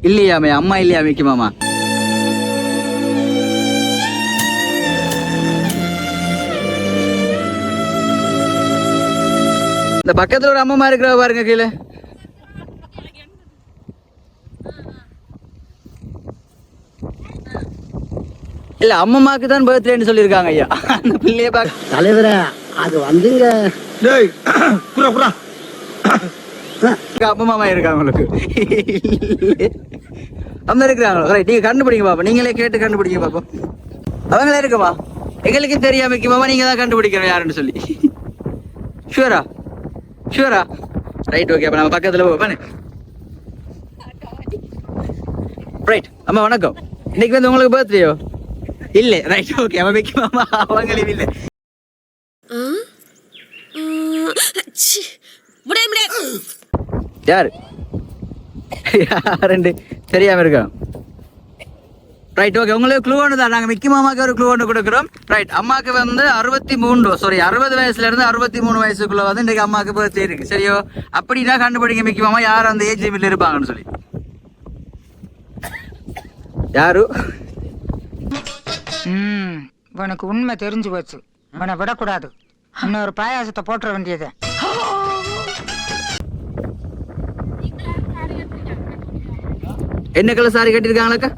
இல்லையாமே அம்மா இல்லையா மிக்கி மாமா? இந்த பக்கத்துல ஒரு அம்மா இருக்கிற பாருங்க கீழே. இல்ல அம்மாக்கு தான் பர்த்டேன்னு சொல்லியிருக்காங்க ஐயா. அந்த பிள்ளைய பார்க்க தலைவரே அது வந்துங்க. அப்பா மாமா இருக்காங்க உங்களுக்கு அம்மா இருக்கிறாங்களோ? ரைட், நீங்க கண்டுபிடிங்க பாப்பா, நீங்களே கேட்டு கண்டுபிடிங்க பாப்போம். அவங்களே இருக்குமா? எங்களுக்கு தெரியாம மாமா நீங்க தான் கண்டுபிடிக்கணும் யாருன்னு சொல்லி. ஷூரா ஷூரா? Right, okay. அப்ப நம்ம பக்கத்துல போவானே. ரைட் அம்மா வணக்கம். இன்னைக்கு வந்து உங்களுக்கு பர்த்டேயோ? இல்ல, ரைட், ஓகே. அவன் மிக்கி மாமா அவங்களே இல்ல. யாரு யாருண்டு தெரியாம இருக்கோம். Right, okay. உங்களுக்கு க்ளூ ஒன்று தான். நாங்கள் மிக்கி மாமாக்கு ஒரு க்ளூ ஒன்று கொடுக்குறோம். ரைட், அம்மாவுக்கு வந்து 60 வயசுல இருந்து 63 வயசுக்குள்ள வந்து இன்றைக்கு அம்மாவுக்கு பர்த்டே இருக்கு. சரியோ? அப்படின்னா கண்டுபிடிங்க மிக்கி மாமா யார் அந்த ஏஜ் லிமிட்ல இருப்பாங்கன்னு சொல்லி. யாரு? உனக்கு உண்மை தெரிஞ்சு போச்சு. உன்னை விடக்கூடாது. இன்னொரு பாயாசத்தை போட்டுற வேண்டியது. என்ன கலர் சாரி கட்டிருக்காங்களாக்கா?